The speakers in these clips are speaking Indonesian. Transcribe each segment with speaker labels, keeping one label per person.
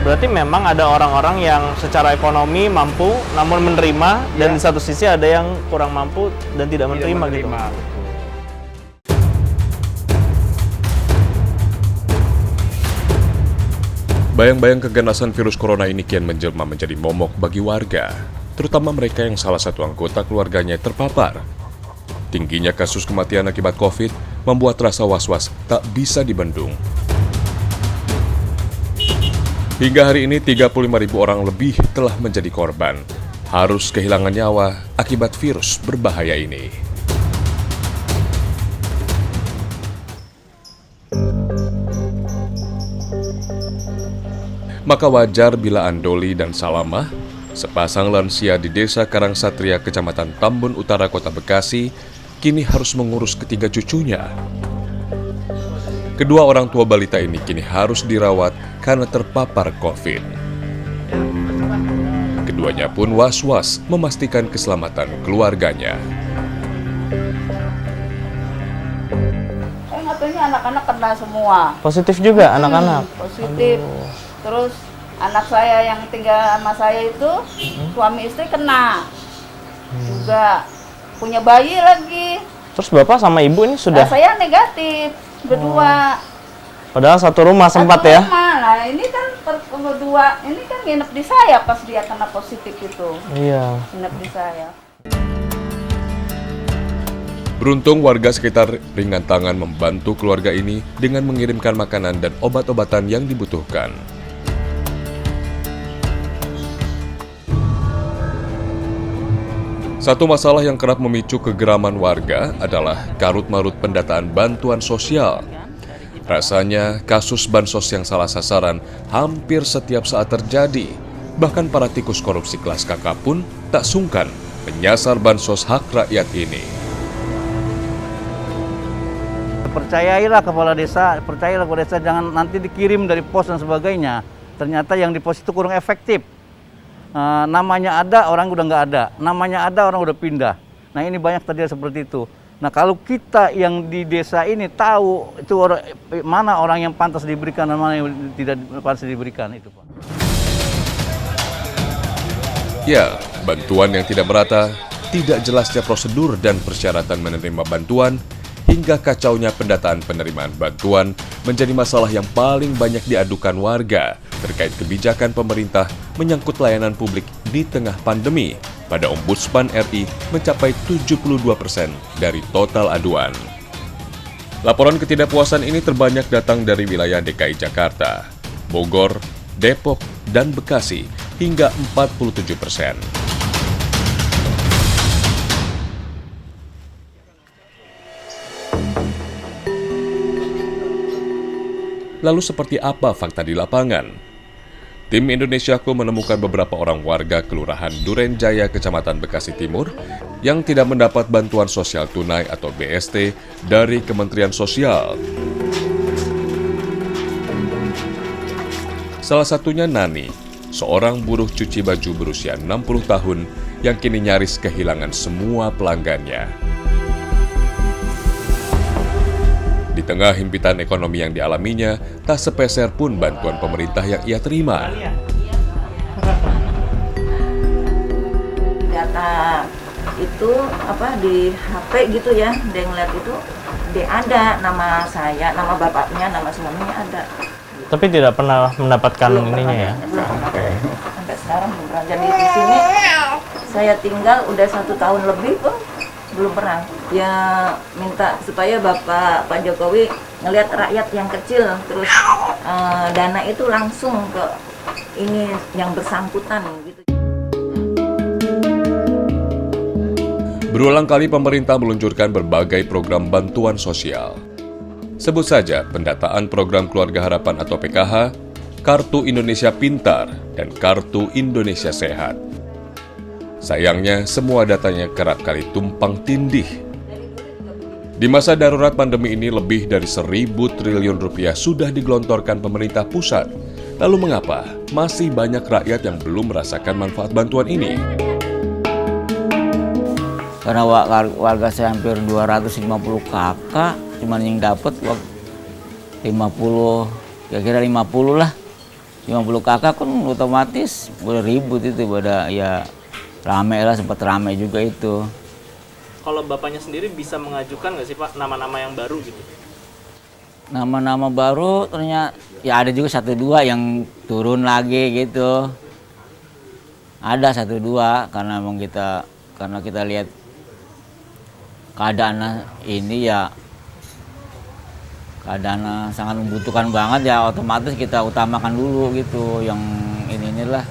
Speaker 1: Berarti memang ada orang-orang yang secara ekonomi mampu namun menerima, dan di satu sisi ada yang kurang mampu dan tidak menerima gitu.
Speaker 2: Bayang-bayang keganasan virus corona ini kian menjelma menjadi momok bagi warga, terutama mereka yang salah satu anggota keluarganya terpapar. Tingginya kasus kematian akibat COVID membuat rasa was-was tak bisa dibendung. Hingga hari ini 35.000 orang lebih telah menjadi korban, harus kehilangan nyawa akibat virus berbahaya ini. Maka wajar bila Andoli dan Salamah, sepasang lansia di Desa Karangsatria, Kecamatan Tambun Utara, Kota Bekasi, kini harus mengurus ketiga cucunya. Kedua orang tua balita ini kini harus dirawat karena terpapar COVID. Keduanya pun was-was memastikan keselamatan keluarganya.
Speaker 3: Saya nggak anak-anak kena semua.
Speaker 1: Positif juga anak-anak?
Speaker 3: Positif. Terus anak saya yang tinggal sama saya itu, suami istri kena. Juga punya bayi lagi.
Speaker 1: Terus bapak sama ibu ini sudah?
Speaker 3: Saya negatif, berdua.
Speaker 1: Padahal satu rumah sempat ya?
Speaker 3: Nah ini kan berdua, ini kan nginep di saya pas dia kena positif itu.
Speaker 1: Iya.
Speaker 3: Nginep di saya.
Speaker 2: Beruntung warga sekitar ringan tangan membantu keluarga ini dengan mengirimkan makanan dan obat-obatan yang dibutuhkan. Satu masalah yang kerap memicu kegeraman warga adalah karut-marut pendataan bantuan sosial. Rasanya kasus bansos yang salah sasaran hampir setiap saat terjadi. Bahkan para tikus korupsi kelas kakap pun tak sungkan menyasar bansos hak rakyat ini.
Speaker 4: Percayailah kepala desa, jangan nanti dikirim dari pos dan sebagainya. Ternyata yang di pos itu kurang efektif. Namanya ada, orang udah nggak ada. Namanya ada, orang udah pindah. Nah ini banyak terjadi seperti itu. Nah kalau kita yang di desa ini tahu itu mana orang yang pantas diberikan dan mana yang tidak pantas diberikan itu, Pak.
Speaker 2: Ya, bantuan yang tidak merata, tidak jelasnya prosedur dan persyaratan menerima bantuan, hingga kacaunya pendataan penerimaan bantuan menjadi masalah yang paling banyak diadukan warga terkait kebijakan pemerintah menyangkut layanan publik di tengah pandemi. Pada Ombudsman RI mencapai 72% dari total aduan. Laporan ketidakpuasan ini terbanyak datang dari wilayah DKI Jakarta, Bogor, Depok, dan Bekasi hingga 47%. Lalu seperti apa fakta di lapangan? Tim Indonesiaku menemukan beberapa orang warga Kelurahan Duren Jaya, Kecamatan Bekasi Timur yang tidak mendapat bantuan sosial tunai atau BST dari Kementerian Sosial. Salah satunya Nani, seorang buruh cuci baju berusia 60 tahun yang kini nyaris kehilangan semua pelanggannya. Di tengah himpitan ekonomi yang dialaminya, tak sepeser pun bantuan pemerintah yang ia terima.
Speaker 3: Data itu di HP gitu ya, dia ngeliat itu, dia ada nama saya, nama bapaknya, nama suaminya ada.
Speaker 1: Tapi tidak pernah mendapatkan ininya ya?
Speaker 3: Sampai sekarang belum pernah. Jadi di sini saya tinggal udah 1 tahun lebih pun belum pernah. Ya minta supaya Pak Jokowi ngelihat rakyat yang kecil, terus dana itu langsung ke ini yang bersangkutan gitu.
Speaker 2: Berulang kali pemerintah meluncurkan berbagai program bantuan sosial. Sebut saja pendataan program Keluarga Harapan atau PKH, Kartu Indonesia Pintar, dan Kartu Indonesia Sehat. Sayangnya, semua datanya kerap kali tumpang tindih. Di masa darurat pandemi ini, lebih dari 1.000 triliun rupiah sudah digelontorkan pemerintah pusat. Lalu mengapa masih banyak rakyat yang belum merasakan manfaat bantuan ini?
Speaker 5: Karena warga saya hampir 250 kakak, cuman yang dapat 50, kira-kira 50 lah. 50 kakak kan otomatis udah ribut itu, pada ya rame lah, sempat rame juga itu.
Speaker 1: Kalau bapaknya sendiri bisa mengajukan nggak sih Pak nama-nama yang baru gitu?
Speaker 5: Nama-nama baru ternyata ya ada juga 1-2 yang turun lagi gitu. Ada 1-2 karena emang kita lihat keadaan ini ya, keadaan sangat membutuhkan banget ya, otomatis kita utamakan dulu gitu yang inilah.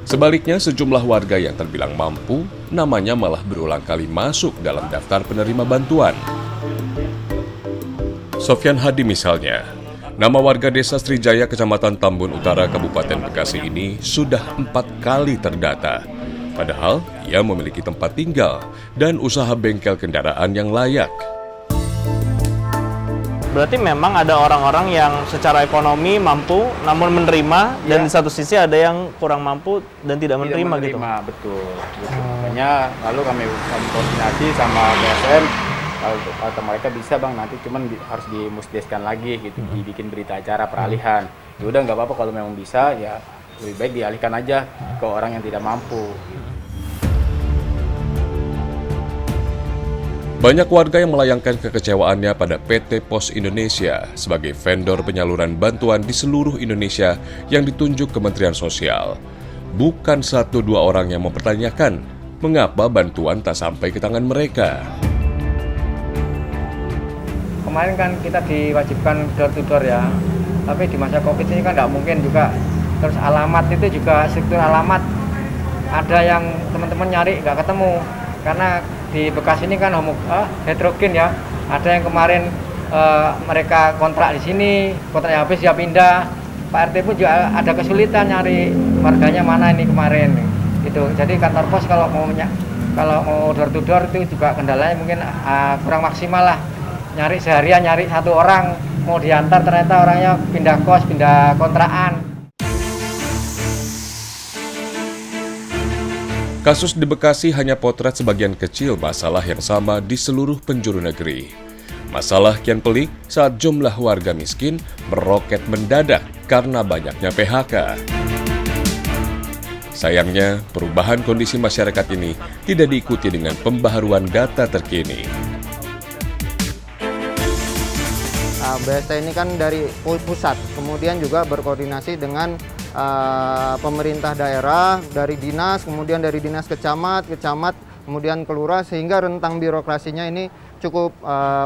Speaker 2: Sebaliknya, sejumlah warga yang terbilang mampu, namanya malah berulang kali masuk dalam daftar penerima bantuan. Sofyan Hadi misalnya, nama warga desa Srijaya, Kecamatan Tambun Utara, Kabupaten Bekasi ini sudah 4 kali terdata. Padahal ia memiliki tempat tinggal dan usaha bengkel kendaraan yang layak.
Speaker 1: Berarti memang ada orang-orang yang secara ekonomi mampu namun menerima, dan di satu sisi ada yang kurang mampu dan tidak menerima gitu.
Speaker 6: Betul. Makanya lalu kami koordinasi sama BSM, kalau kata mereka bisa bang, nanti cuman harus dimusdeskan lagi gitu, dibikin berita acara peralihan. Ya udah nggak apa-apa, kalau memang bisa ya lebih baik dialihkan aja ke orang yang tidak mampu.
Speaker 2: Banyak warga yang melayangkan kekecewaannya pada PT Pos Indonesia sebagai vendor penyaluran bantuan di seluruh Indonesia yang ditunjuk Kementerian Sosial. Bukan 1-2 orang yang mempertanyakan mengapa bantuan tak sampai ke tangan mereka.
Speaker 7: Kemarin kan kita diwajibkan door to door ya, tapi di masa Covid ini kan nggak mungkin juga. Terus alamat itu juga, struktur alamat ada yang teman-teman nyari nggak ketemu, karena di Bekasi ini kan heterogen ya. Ada yang kemarin mereka kontrak di sini, kontraknya habis ya pindah. Pak RT pun juga ada kesulitan nyari warganya mana ini kemarin. Itu. Jadi kantor pos kalau mau door to door itu juga kendalanya mungkin kurang maksimal lah. Nyari seharian, nyari 1 orang mau diantar, ternyata orangnya pindah kos, pindah kontrakan.
Speaker 2: Kasus di Bekasi hanya potret sebagian kecil masalah yang sama di seluruh penjuru negeri. Masalah kian pelik saat jumlah warga miskin meroket mendadak karena banyaknya PHK. Sayangnya, perubahan kondisi masyarakat ini tidak diikuti dengan pembaharuan data terkini.
Speaker 8: BST ini kan dari pusat, kemudian juga berkoordinasi dengan pemerintah daerah, dari dinas, kemudian dari dinas kecamat, kemudian kelurah, sehingga rentang birokrasinya ini cukup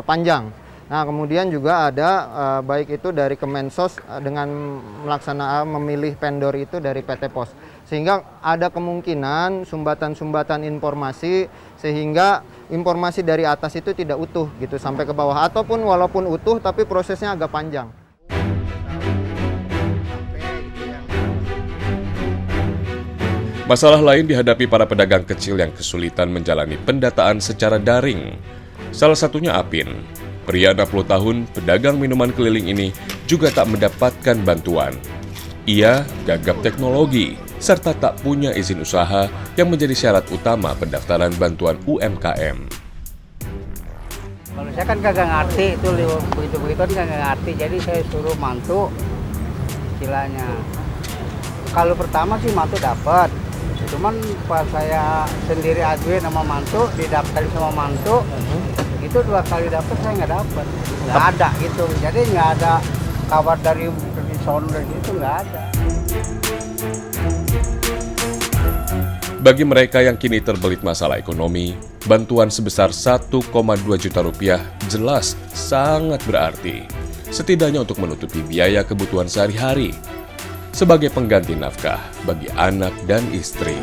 Speaker 8: panjang. Nah, kemudian juga ada baik itu dari Kemensos dengan memilih vendor itu dari PT Pos. Sehingga ada kemungkinan sumbatan-sumbatan informasi, sehingga informasi dari atas itu tidak utuh gitu sampai ke bawah, ataupun walaupun utuh tapi prosesnya agak panjang.
Speaker 2: Masalah lain dihadapi para pedagang kecil yang kesulitan menjalani pendataan secara daring. Salah satunya Apin. Pria 60 tahun, pedagang minuman keliling ini juga tak mendapatkan bantuan. Ia gagap teknologi, serta tak punya izin usaha yang menjadi syarat utama pendaftaran bantuan UMKM.
Speaker 9: Kalau saya kan kagak ngerti itu begitu kan kagak ngerti, jadi saya suruh mantu istilahnya. Kalau pertama sih mantu dapat, cuman pas saya sendiri ajuin sama mantu, didaftarin sama mantu, itu 2 kali dapat saya nggak dapat, nggak ada gitu. Jadi nggak ada kabar dari sono dari itu, nggak ada.
Speaker 2: Bagi mereka yang kini terbelit masalah ekonomi, bantuan sebesar 1,2 juta rupiah jelas sangat berarti. Setidaknya untuk menutupi biaya kebutuhan sehari-hari, sebagai pengganti nafkah bagi anak dan istri.